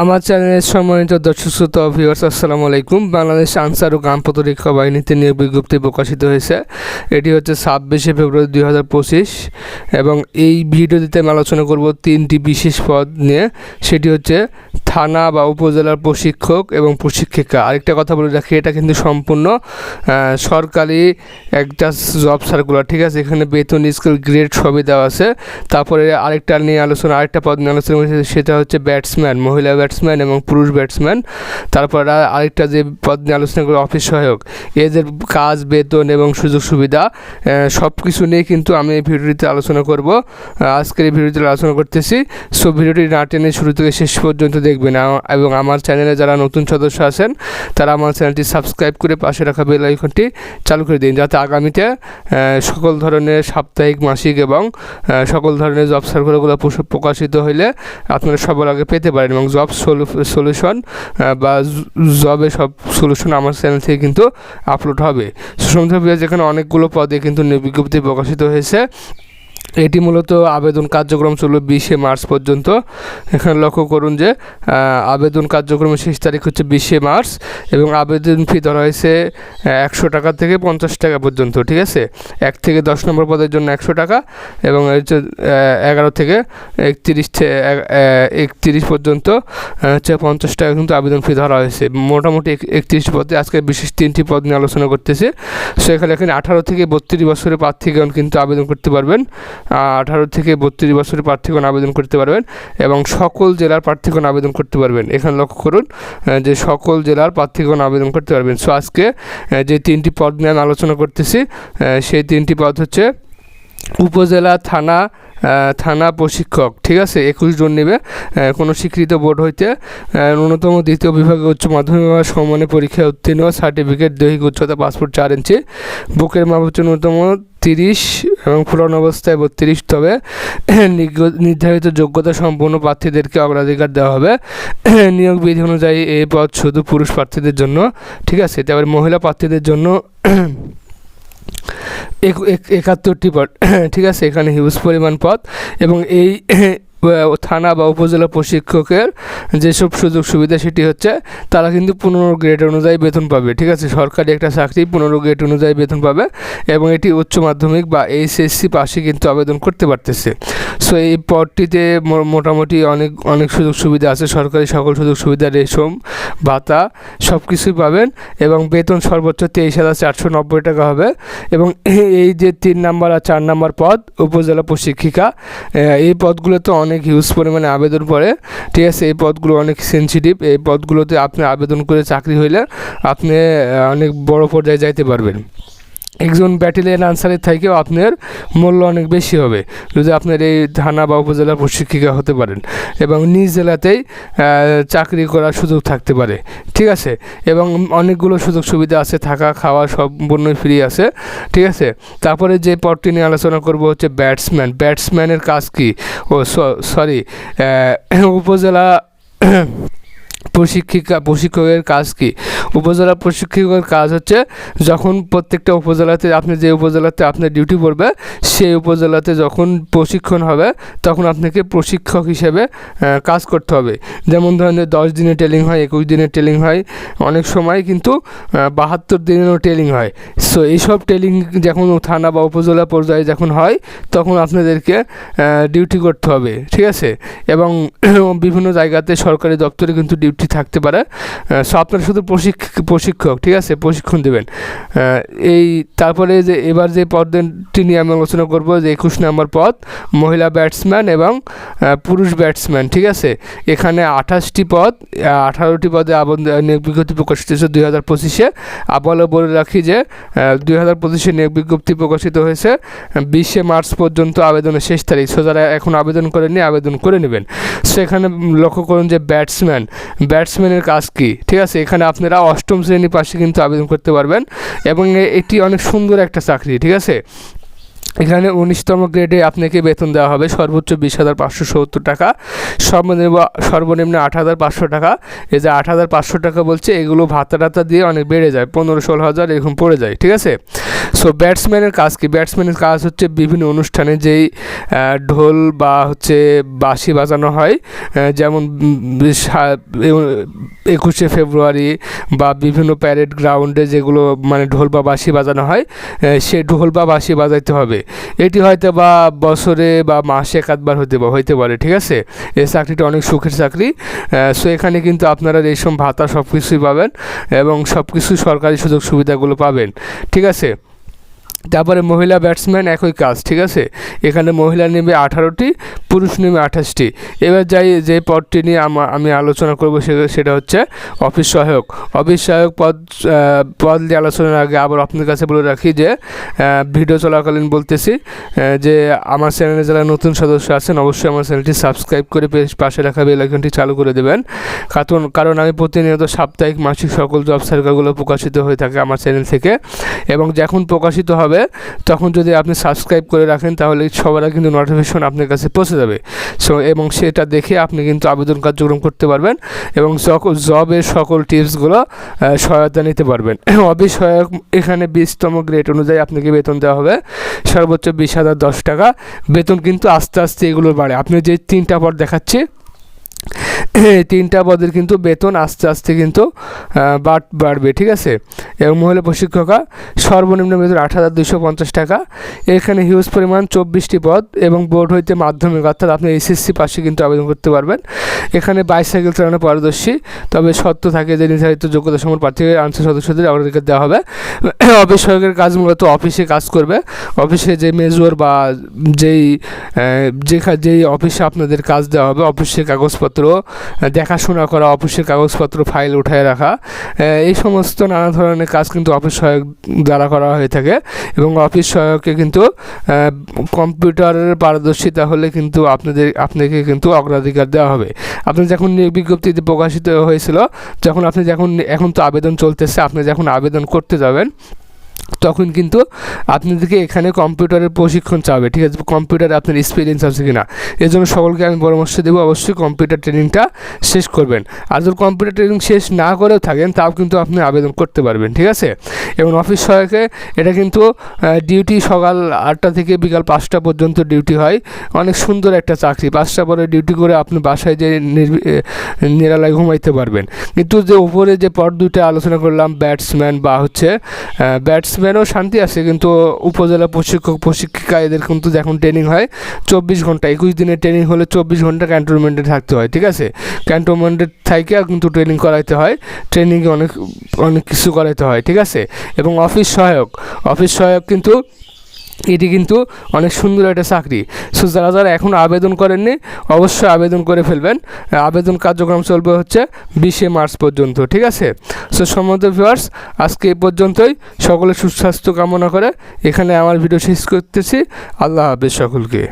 আমার চ্যানেলের সম্মানিত দর্শক শ্রোতা ভিউয়ার্স, আসসালামু আলাইকুম। বাংলাদেশ আনসার ও গ্রাম প্রতিরক্ষা বাহিনীতে নিয়োগ বিজ্ঞপ্তি প্রকাশিত হয়েছে। এটি হচ্ছে 26শে ফেব্রুয়ারি 2025 এবং এই ভিডিওটিতে আমি আলোচনা করব 3টি বিশেষ পদ নিয়ে। সেটি হচ্ছে থানা বা উপজেলার প্রশিক্ষক এবং প্রশিক্ষিকা। আরেকটা কথা বলে রাখি, এটা কিন্তু সম্পূর্ণ সরকারি একটা জব সার্কুলার, ঠিক আছে। এখানে বেতন, স্কেল, গ্রেড সবই দেওয়া আছে। তারপরে আরেকটা পদ নিয়ে আলোচনা করেছে, সেটা হচ্ছে ব্যাটসম্যান, মহিলা ব্যাটসম্যান এবং পুরুষ ব্যাটসম্যান। তারপর আরেকটা যে পদ নিয়ে আলোচনা করে অফিস সহায়ক, এদের কাজ, বেতন এবং সুযোগ সুবিধা সব কিছু নিয়ে কিন্তু আমি এই ভিডিওটিতে আলোচনা করব। আজকের এই ভিডিওতে আলোচনা করতেছি। সো ভিডিওটি না টেনে শুরু থেকে শেষ পর্যন্ত দেখবেন এবং আমার চ্যানেলে যারা নতুন সদস্য আছেন তারা আমার চ্যানেলটি সাবস্ক্রাইব করে পাশে রাখা বেল আইকনটি চালু করে দিন, যাতে আগামীতে সকল ধরনের সাপ্তাহিক, মাসিক এবং সকল ধরনের জব সার্কুলারগুলো প্রকাশিত হইলে আপনারা সবার আগে পেতে পারেন এবং জব সলিউশন বা জবে সব সলিউশন আমার চ্যানেল থেকে কিন্তু আপলোড হবে। সুসংখ্য যেখানে অনেকগুলো পদে কিন্তু বিজ্ঞপ্তি প্রকাশিত হয়েছে। এটি মূলত আবেদন কার্যক্রম চলবে 20শে মার্চ পর্যন্ত। এখানে লক্ষ্য করুন যে আবেদন কার্যক্রমের শেষ তারিখ হচ্ছে 20শে মার্চ এবং আবেদন ফি ধরা হয়েছে 100 টাকা থেকে 50 টাকা পর্যন্ত, ঠিক আছে। 1 থেকে 10 নম্বর পদের জন্য 100 টাকা এবং হচ্ছে 11 থেকে 31 পর্যন্ত হচ্ছে 50 টাকা কিন্তু আবেদন ফি ধরা হয়েছে। মোটামুটি 31 পদে আজকে বিশেষ 3টি পদ নিয়ে আলোচনা করতেছি। সেখানে 18 থেকে 32 বছরের প্রার্থীগণ কিন্তু আবেদন করতে পারবেন। 18 থেকে 32 বছরের প্রার্থীগণ আবেদন করতে পারবেন এবং সকল জেলার প্রার্থীগণ আবেদন করতে পারবেন। এখানে লক্ষ্য করুন যে সকল জেলার প্রার্থীগণ আবেদন করতে পারবেন। সো আজকে যে 3টি পদ নিয়ে আমি আলোচনা করতেছি, সেই 3টি পদ হচ্ছে উপজেলা থানা প্রশিক্ষক, ঠিক আছে। 21 জন নেবে। কোনো স্বীকৃত বোর্ড হইতে ন্যূনতম 2য় বিভাগে উচ্চ মাধ্যমিক বা সমমানের পরীক্ষায় উত্তীর্ণ, সার্টিফিকেট, দৈহিক উচ্চতা পাসপোর্ট 4 ইঞ্চি, বুকের মাপ হচ্ছে ন্যূনতম 30 এবং ফুলানো অবস্থায় 32, তবে নির্ধারিত যোগ্যতা সম্পন্ন প্রার্থীদেরকে অগ্রাধিকার দেওয়া হবে। নিয়োগ বিধি অনুযায়ী এই পদ শুধু পুরুষ প্রার্থীদের জন্য, ঠিক আছে। তারপরে মহিলা প্রার্থীদের জন্য 71টি পদ, ঠিক আছে। এখানে হিউজ পরিমাণ পদ এবং এই থানা বা উপজেলা প্রশিক্ষকের যেসব সুযোগ সুবিধা সেটি হচ্ছে তারা কিন্তু 15 গ্রেড অনুযায়ী বেতন পাবে, ঠিক আছে। সরকারি একটা চাকরি 15 গ্রেড অনুযায়ী বেতন পাবে এবং এটি উচ্চ মাধ্যমিক বা এইচএসসি পাশে কিন্তু আবেদন করতে পারতেছে। সো এই পদটিতে মোটামুটি অনেক সুযোগ সুবিধা আছে। সরকারি সকল সুযোগ সুবিধা, রেশম ভাতা সব কিছুই পাবেন এবং বেতন সর্বোচ্চ 23,490 টাকা হবে। এবং এই যে 3 নাম্বার আর 4 নাম্বার পদ উপজেলা প্রশিক্ষিকা, এই পদগুলোতে অনেক হিউজ পরিমাণে আবেদন পড়ে, ঠিক আছে। এই পদগুলো অনেক সেন্সিটিভ। এই পদগুলোতে আপনি আবেদন করে চাকরি হইলে আপনি অনেক বড় পর্যায়ে যাইতে পারবেন। একজন ব্যাটালিয়ন আনসারের থেকেও আপনার মূল্য অনেক বেশি হবে যদি আপনার এই থানা বা উপজেলা প্রশিক্ষিকা হতে পারেন এবং নিজ জেলাতেই চাকরি করার সুযোগ থাকতে পারে, ঠিক আছে। এবং অনেকগুলো সুযোগ সুবিধা আছে, থাকা খাওয়া সম্পূর্ণ ফ্রি আছে, ঠিক আছে। তারপরে যে পদটি নিয়ে আলোচনা করব হচ্ছে ব্যাটসম্যানের কাজ কি, উপজেলা প্রশিক্ষকের কাজ কি। উপজেলা প্রশিক্ষকের কাজ হচ্ছে যখন প্রত্যেকটা উপজেলাতে আপনি যে উপজেলাতে আপনার ডিউটি পড়বে সেই উপজেলাতে যখন প্রশিক্ষণ হবে তখন আপনাকে প্রশিক্ষক হিসেবে কাজ করতে হবে। যেমন ধরেন 10 দিনের ট্রেনিং হয়, 21 দিনের ট্রেনিং হয়, অনেক সময় কিন্তু 72 দিনেরও ট্রেনিং হয়। সো এইসব ট্রেনিং যখন থানা বা উপজেলা পর্যায়ে যখন হয় তখন আপনাদেরকে ডিউটি করতে হবে, ঠিক আছে। এবং বিভিন্ন জায়গাতে সরকারি দপ্তরে কিন্তু ডিউটি থাকতে পারে। সো আপনারা শুধু প্রশিক্ষক, ঠিক আছে, প্রশিক্ষণ দেবেন। তারপরে যে এবার যে পদটি নিয়ে আমি আলোচনা করব যে 21 নম্বর পদ মহিলা ব্যাটসম্যান এবং পুরুষ ব্যাটসম্যান, ঠিক আছে। এখানে 28টি পদ, 18টি পদে নিয়োগ বিজ্ঞপ্তি প্রকাশিত হয়েছে 2025-এ। আবারও বলে রাখি যে 2025-এ নিয়োগ বিজ্ঞপ্তি প্রকাশিত হয়েছে 20শে মার্চ পর্যন্ত আবেদনের শেষ তারিখ। সো যারা এখন আবেদন করেননি আবেদন করে নেবেন। সো এখানে লক্ষ্য করুন যে ব্যাটসম্যানের কাজ কি, ঠিক আছে। এখানে আপনারা 8ম শ্রেণী পাশে কিন্তু আবেদন করতে পারবেন এবং এটি অনেক সুন্দর একটা চাকরি, ঠিক আছে। এখানে 19তম গ্রেডে আপনাকে বেতন দেওয়া হবে সর্বোচ্চ 20,570 টাকা, সর্বনিম্ন 8,500 টাকা। এই যে 8,500 টাকা বলছে, এগুলো ভাতা টাতা দিয়ে অনেক বেড়ে যায়, 15-16 হাজার এরকম পড়ে যায়, ঠিক আছে। সো ব্যাটসম্যানের কাজ কি? ব্যাটসম্যানের কাজ হচ্ছে বিভিন্ন অনুষ্ঠানে যেই ঢোল বা হচ্ছে বাঁশি বাজানো হয়, যেমন 21শে ফেব্রুয়ারি বা বিভিন্ন প্যারেড গ্রাউন্ডে যেগুলো মানে ঢোল বা বাঁশি বাজানো হয়, সে ঢোল বা বাঁশি বাজাইতে হবে। এটি হয়তো বা বছরে বা মাসে একবার হইতে পারে, ঠিক আছে। এই চাকরিটা অনেক সুখের চাকরি। সো এখানে কিন্তু আপনারা রেশম ভাতা সব কিছুই পাবেন এবং সব কিছু সরকারি সুযোগ সুবিধাগুলো পাবেন, ঠিক আছে। তারপরে মহিলা ব্যাটসম্যান একই কাজ, ঠিক আছে। এখানে মহিলা নেবে 18টি, পুরুষ নেবে 28টি। এবার যে পদটি নিয়ে আমি আলোচনা করব সেটা হচ্ছে অফিস সহায়ক। অফিস সহায়ক পদ নিয়ে আলোচনার আগে আবার আপনার কাছে বলে রাখি যে ভিডিও চলাকালীন বলতেছি যে আমার চ্যানেলে যারা নতুন সদস্য আছেন অবশ্যই আমার চ্যানেলটি সাবস্ক্রাইব করে পাশে রাখা বেল আইকনটি চালু করে দেবেন, কারণ আমি প্রতিনিয়ত সাপ্তাহিক মাসিক সকল জব সার্কুলারগুলো প্রকাশিত হয়ে থাকে আমার চ্যানেল থেকে, এবং যখন প্রকাশিত হবে তখন যদি আপনি সাবস্ক্রাইব করে রাখেন তাহলে সবার আগে কিন্তু নোটিফিকেশন আপনার কাছে পৌঁছে যাবে। এবং সেটা দেখে আপনি কিন্তু আবেদন কার্যক্রম করতে পারবেন এবং জবের সকল টিপসগুলো সহায়তা নিতে পারবেন। অফিস সহায়ক এখানে 20তম গ্রেড অনুযায়ী আপনাকে বেতন দেওয়া হবে সর্বোচ্চ 20,010 টাকা। বেতন কিন্তু আস্তে আস্তে এগুলো বাড়ে। আপনি যে 3টা পদ দেখাচ্ছি, 3টা পদের কিন্তু বেতন আস্তে আস্তে কিন্তু বাড়বে, ঠিক আছে। এবং মহিলা প্রশিক্ষকা সর্বনিম্ন বেতন 8,250 টাকা। এখানে হিউজ পরিমাণ 24টি পদ এবং বোর্ড হইতে মাধ্যমিক, অর্থাৎ আপনি SSC পাশে কিন্তু আবেদন করতে পারবেন। এখানে বাইসাইকেল চালানো পারদর্শী, তবে শর্ত থাকে যে নির্ধারিত যোগ্যতা সম্পন্ন প্রার্থীদের আনসার সদস্যদের অগ্রাধিকার দেওয়া হবে। অফিস সহায়কের কাজ মূলত অফিসে কাজ করবে। অফিসে যে মেজর বা যেই অফিসে আপনাদের কাজ দেওয়া হবে, অফিসের কাগজপত্র দেখাশোনা করা, অফিসের কাগজপত্র ফাইল উঠায় রাখা, এই সমস্ত নানা ধরনের কাজ কিন্তু অফিস সহায়ক দ্বারা করা হয়ে থাকে। এবং অফিস সহায়ককে কিন্তু কম্পিউটারের পারদর্শিতা হলে কিন্তু আপনাকে কিন্তু অগ্রাধিকার দেওয়া হবে। আপনি যখন বিজ্ঞপ্তিতে প্রকাশিত হয়েছিল, এখন তো আবেদন চলতেছে, আপনি যখন আবেদন করতে যাবেন তখন কিন্তু আপনাদেরকে এখানে কম্পিউটারের প্রশিক্ষণ চাবে, ঠিক আছে। কম্পিউটারে আপনার এক্সপিরিয়েন্স আছে কিনা, এর জন্য সকলকে আমি পরামর্শ দেবো অবশ্যই কম্পিউটার ট্রেনিংটা শেষ করবেন। আর যদি কম্পিউটার ট্রেনিং শেষ না করেও থাকেন তাও কিন্তু আপনি আবেদন করতে পারবেন, ঠিক আছে। এবং অফিস সহায়কে এটা কিন্তু ডিউটি সকাল 8টা থেকে বিকাল 5টা পর্যন্ত ডিউটি হয়। অনেক সুন্দর একটা চাকরি, 5টা পরে ডিউটি করে আপনি বাসায় যে নিরালায় ঘুমাইতে পারবেন। কিন্তু যে উপরে যে পদ 2টা আলোচনা করলাম, ব্যাটসম্যান বা হচ্ছে ব্যাটসম্যানও শান্তি আছে, কিন্তু উপজেলা প্রশিক্ষিকা এদের কিন্তু যখন ট্রেনিং হয় 24 ঘন্টা, 21 দিনের ট্রেনিং হলে 24 ঘন্টা ক্যান্টনমেন্টে থাকতে হয়, ঠিক আছে। ক্যান্টনমেন্টে থেকে কিন্তু ট্রেনিং করাইতে হয়, ট্রেনিংয়ে অনেক কিছু করাইতে হয়, ঠিক আছে। এবং অফিস সহায়ক কিন্তু এটি কিন্তু অনেক সুন্দর একটা চাকরি। সো যারা এখন আবেদন করেননি অবশ্যই আবেদন করে ফেলবেন। আবেদন কার্যক্রম চলবে হচ্ছে 20শে মার্চ পর্যন্ত, ঠিক আছে। সো সম্মানিত ভিউয়ার্স, আজকে এই পর্যন্তই। সকলের সুস্বাস্থ্য কামনা করে এখানে আমার ভিডিও শেষ করতেছি। আল্লাহ হাফেজ সকলকে।